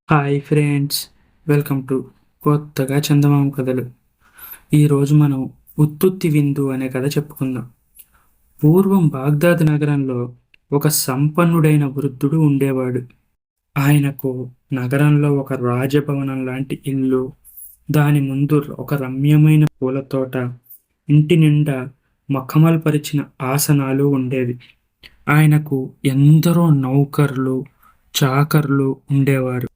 Hi friends, welcome to కొత్తగా చందమామ కథలు. ఈరోజు మనం ఉత్తుత్తి విందు అనే కథ చెప్పుకుందాం. పూర్వం బాగ్దాద్ నగరంలో ఒక సంపన్నుడైన వృద్ధుడు ఉండేవాడు. ఆయనకు నగరంలో ఒక రాజభవనం లాంటి ఇల్లు, దాని ముందు ఒక రమ్యమైన పూల తోట, ఇంటి నిండా మఖమల్ పరిచిన ఆసనాలు ఉండేవి. ఆయనకు ఎందరో నౌకర్లు, చాకర్లు ఉండేవారు.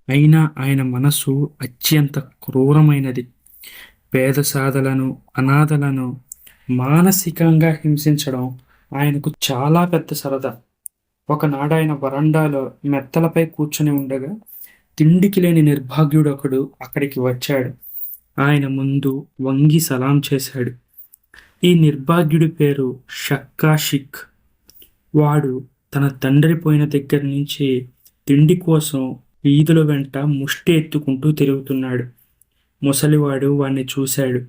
అయినా ఆయన మనస్సు అత్యంత క్రూరమైనది. పేద సాధలను, అనాథలను మానసికంగా హింసించడం ఆయనకు చాలా పెద్ద సరదా. ఒకనాడు ఆయన వరండాలో మెత్తలపై కూర్చుని ఉండగా తిండికి లేని నిర్భాగ్యుడొకడు అక్కడికి వచ్చాడు. ఆయన ముందు వంగి సలాం చేశాడు. ఈ నిర్భాగ్యుడి పేరు షక్కా షిక్. వాడు తన తండ్రి పోయిన దగ్గర నుంచి తిండి కోసం వీధుల వెంట ముష్టి ఎత్తుకుంటూ తిరుగుతున్నాడు. ముసలివాడు వాణ్ణి చూశాడు.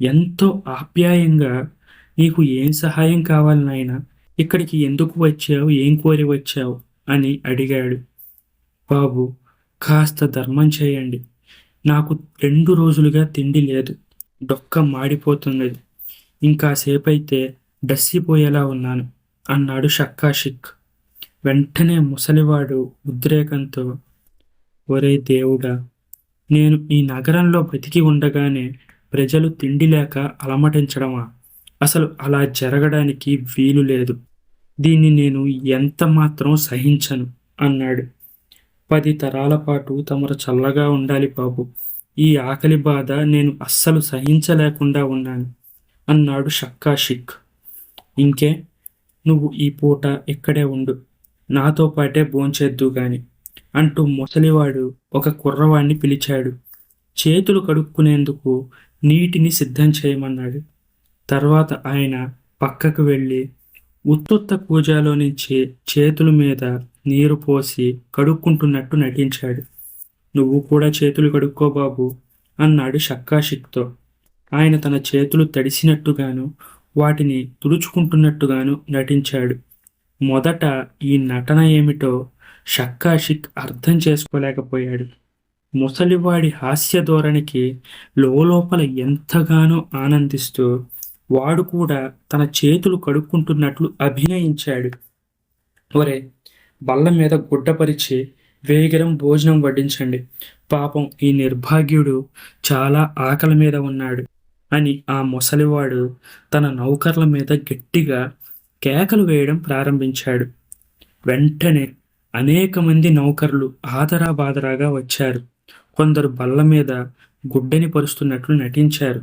ఎంతో ఆప్యాయంగా, "నీకు ఏం సహాయం కావాలి నాయనా? ఇక్కడికి ఎందుకు వచ్చావు? ఏం కోరి వచ్చావు?" అని అడిగాడు. "బాబు, కాస్త ధర్మం చేయండి. నాకు 2 రోజులుగా తిండి లేదు. డొక్క మాడిపోతున్నది. ఇంకాసేపైతే డస్సిపోయేలా ఉన్నాను" అన్నాడు షక్కా షిక్. వెంటనే ముసలివాడు ఉద్రేకంతో, "ఒరేయ్ దేవుడా! నేను ఈ నగరంలో బ్రతికి ఉండగానే ప్రజలు తిండి లేక అలమటించడమా? అసలు అలా జరగడానికి వీలు లేదు. దీన్ని నేను ఎంత మాత్రం సహించను" అన్నాడు. "10 తరాల పాటు తమరు చల్లగా ఉండాలి బాబు. ఈ ఆకలి బాధ నేను అస్సలు సహించలేకుండా ఉన్నాను" అన్నాడు షక్కా షిక్. "ఇంకే, నువ్వు ఈ పూట ఇక్కడే ఉండు. నాతో పాటే భోంచేద్దువు గాని" అంటూ ముసలివాడు ఒక కుర్రవాణ్ణి పిలిచాడు. చేతులు కడుక్కునేందుకు నీటిని సిద్ధం చేయమన్నాడు. తర్వాత ఆయన పక్కకు వెళ్ళి ఉత్తుత్త కూజాలో నుంచి చేతుల మీద నీరు పోసి కడుక్కుంటున్నట్టు నటించాడు. "నువ్వు కూడా చేతులు కడుక్కో బాబు" అన్నాడు షక్కా షిక్తో. ఆయన తన చేతులు తడిసినట్టుగాను, వాటిని తుడుచుకుంటున్నట్టుగాను నటించాడు. మొదట ఈ నటన ఏమిటో షక్కా షిక్ అర్థం చేసుకోలేకపోయాడు. ముసలివాడి హాస్య ధోరణికి లోలోపల ఎంతగానో ఆనందిస్తూ వాడు కూడా తన చేతులు కడుక్కుంటున్నట్లు అభినయించాడు. "ఒరే, బల్ల మీద గుడ్డ పరిచి వేగిరం భోజనం వడ్డించండి. పాపం ఈ నిర్భాగ్యుడు చాలా ఆకలి మీద ఉన్నాడు" అని ఆ ముసలివాడు తన నౌకర్ల మీద గట్టిగా కేకలు వేయడం ప్రారంభించాడు. వెంటనే అనేక మంది నౌకర్లు ఆదరాబాదరాగా వచ్చారు. కొందరు బల్ల మీద గుడ్డని పరుస్తున్నట్లు నటించారు.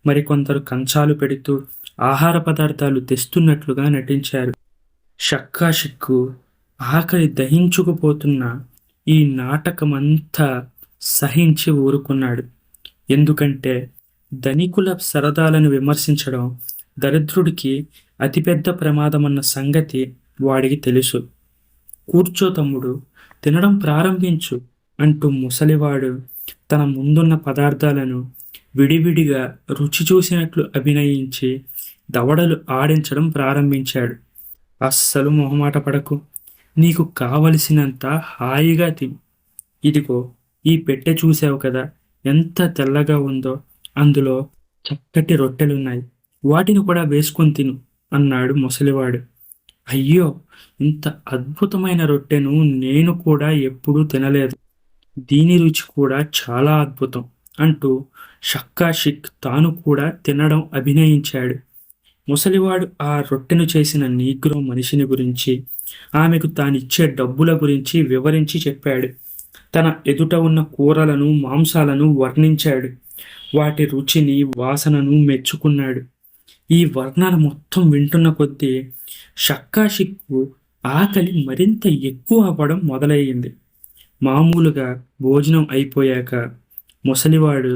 మరికొందరు కంచాలు పెడుతూ ఆహార పదార్థాలు తెస్తున్నట్లుగా నటించారు. షక్కా షిక్కు ఆకలి దహించుకుపోతున్న ఈ నాటకమంతా సహించి ఊరుకున్నాడు. ఎందుకంటే ధనికుల సరదాలను విమర్శించడం దరిద్రుడికి అతిపెద్ద ప్రమాదమన్న సంగతి వాడికి తెలుసు. "కూర్చో తమ్ముడు, తినడం ప్రారంభించు" అంటూ ముసలివాడు తన ముందున్న పదార్థాలను విడివిడిగా రుచి చూసినట్లు అభినయించి దవడలు ఆడించడం ప్రారంభించాడు. "అస్సలు మొహమాట పడకు. నీకు కావలసినంత హాయిగా తిను. ఇదిగో ఈ పెట్టె చూశావు కదా, ఎంత తెల్లగా ఉందో. అందులో చక్కటి రొట్టెలున్నాయి. వాటిని కూడా వేసుకొని తిను" అన్నాడు ముసలివాడు. "అయ్యో, ఇంత అద్భుతమైన రొట్టెను నేను కూడా ఎప్పుడూ తినలేదు. దీని రుచి కూడా చాలా అద్భుతం" అంటూ షక్కా షిక్ తాను కూడా తినడం అభినయించాడు. ముసలివాడు ఆ రొట్టెను చేసిన నీగ్రో మనిషిని గురించి, ఆమెకు తానిచ్చే డబ్బుల గురించి వివరించి చెప్పాడు. తన ఎదుట ఉన్న కూరలను, మాంసాలను వర్ణించాడు. వాటి రుచిని, వాసనను మెచ్చుకున్నాడు. ఈ వర్ణన మొత్తం వింటున్న కొద్దీ షక్కా షిక్కు ఆకలి మరింత ఎక్కువ అవ్వడం మొదలయ్యింది. మామూలుగా భోజనం అయిపోయాక ముసలివాడు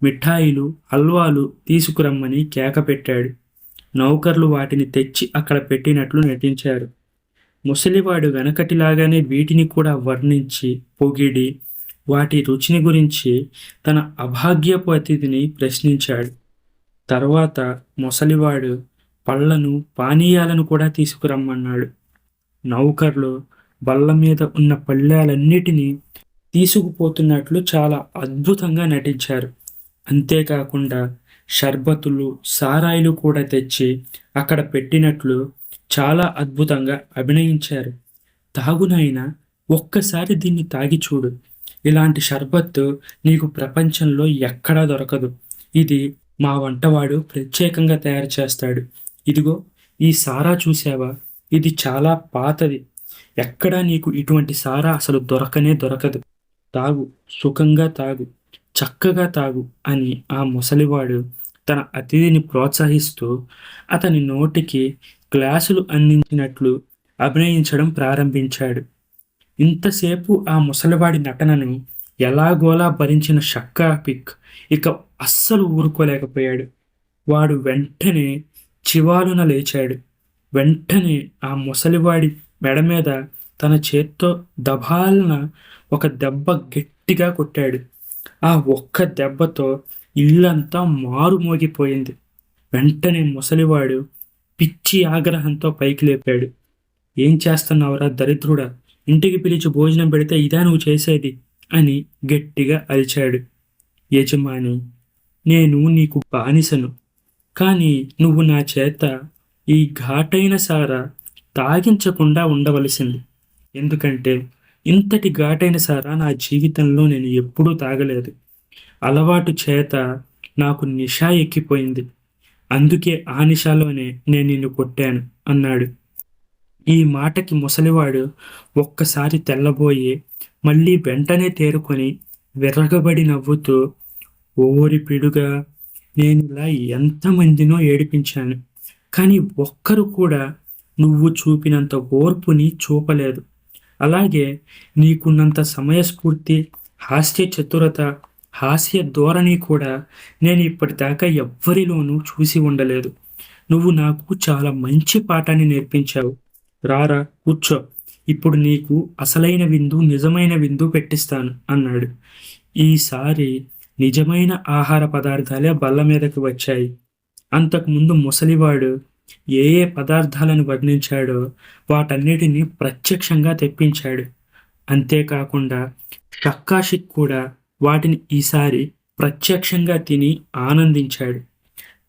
మిఠాయిలు, హల్వాలు తీసుకురమ్మని కేక పెట్టాడు. నౌకర్లు వాటిని తెచ్చి అక్కడ పెట్టినట్లు నటించారు. ముసలివాడు వెనకటిలాగానే వీటిని కూడా వర్ణించి, పొగిడి, వాటి రుచిని గురించి తన అభాగ్యపు అతిథిని ప్రశ్నించాడు. తర్వాత ముసలివాడు పళ్ళను, పానీయాలను కూడా తీసుకురమ్మన్నాడు. నౌకర్లు బల్ల మీద ఉన్న పళ్ళాలన్నిటినీ తీసుకుపోతున్నట్లు చాలా అద్భుతంగా నటించారు. అంతేకాకుండా షర్బతులు, సారాయిలు కూడా తెచ్చి అక్కడ పెట్టినట్లు చాలా అద్భుతంగా అభినయించారు. తాగు నాయనా, ఒక్కసారి దీన్ని తాగి చూడు. ఇలాంటి షర్బత్తు నీకు ప్రపంచంలో ఎక్కడా దొరకదు. ఇది మా వంటవాడు ప్రత్యేకంగా తయారు చేస్తాడు. ఇదిగో ఈ సారా చూసావా? ఇది చాలా పాతది. ఎక్కడా నీకు ఇటువంటి సారా అసలు దొరకనే దొరకదు. తాగు, సుఖంగా తాగు, చక్కగా తాగు అని ఆ ముసలివాడు తన అతిథిని ప్రోత్సహిస్తూ అతని నోటికి గ్లాసులు అందించినట్లు అభినయించడం ప్రారంభించాడు. ఇంతసేపు ఆ ముసలివాడి నటనను ఎలాగోలా భరించిన షక్కా పిక్ ఇక అస్సలు ఊరుకోలేకపోయాడు. వాడు వెంటనే చివాలున లేచాడు. వెంటనే ఆ ముసలివాడి మెడ మీద తన చేత్తో దభాలన ఒక దెబ్బ గట్టిగా కొట్టాడు. ఆ ఒక్క దెబ్బతో ఇల్లంతా మారుమోగిపోయింది. వెంటనే ముసలివాడు పిచ్చి ఆగ్రహంతో పైకి లేపాడు. ఏం చేస్తున్నావురా దరిద్రుడా? ఇంటికి పిలిచి భోజనం పెడితే ఇదా నువ్వు చేసేది అని గట్టిగా అరిచాడు. యజమాని, నేను నీకు బానిసను. కానీ నువ్వు నా చేత ఈ ఘాటైన సారా తాగించకుండా ఉండవలసింది. ఎందుకంటే ఇంతటి ఘాటైన సారా నా జీవితంలో నేను ఎప్పుడూ తాగలేదు. అలవాటు చేత నాకు నిషా ఎక్కిపోయింది. అందుకే ఆ నిషాలోనే నేను నిన్ను కొట్టాను అన్నాడు. ఈ మాటకి ముసలివాడు ఒక్కసారి తెల్లబోయి మళ్ళీ వెంటనే తేరుకొని విర్రగబడి నవ్వుతూ, ఓరి పిడుగా, నేనిలా ఎంతమందినో ఏడిపించాను. కానీ ఒక్కరు కూడా నువ్వు చూపినంత ఓర్పుని చూపలేదు. అలాగే నీకున్నంత సమయస్ఫూర్తి, హాస్య చతురత, హాస్య ధోరణి కూడా నేను ఇప్పటిదాకా ఎవ్వరిలోనూ చూసి ఉండలేదు. నువ్వు నాకు చాలా మంచి పాఠాన్ని నేర్పించావు. రారా కూర్చో. ఇప్పుడు నీకు అసలైన విందు, నిజమైన విందు పెట్టిస్తాను అన్నాడు. ఈసారి నిజమైన ఆహార పదార్థాలే బల్ల మీదకి వచ్చాయి. అంతకుముందు ముసలివాడు ఏ ఏ పదార్థాలను వర్ణించాడో వాటన్నిటినీ ప్రత్యక్షంగా తెప్పించాడు. అంతేకాకుండా షక్కాషిక్ కూడా వాటిని ఈసారి ప్రత్యక్షంగా తిని ఆనందించాడు.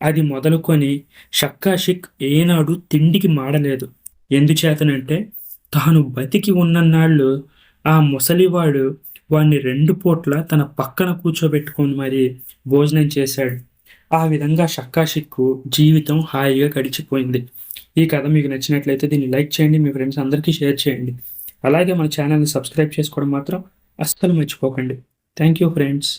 అది మొదలుకొని షక్కాషిక్ ఏనాడు తిండికి మాడలేదు. ఎందుచేతనంటే తాను బతికి ఉన్నన్నాళ్ళు ఆ ముసలివాడు వాణ్ణి 2 పూట్ల తన పక్కన కూర్చోబెట్టుకొని మరీ భోజనం చేశాడు. ఆ విధంగా షక్కాషిక్కు జీవితం హాయిగా గడిచిపోయింది. ఈ కథ మీకు నచ్చినట్లయితే దీన్ని లైక్ చేయండి, మీ ఫ్రెండ్స్ అందరికీ షేర్ చేయండి. అలాగే మన ఛానల్ని సబ్స్క్రైబ్ చేసుకోవడం మాత్రం అస్సలు మర్చిపోకండి. Thank you friends.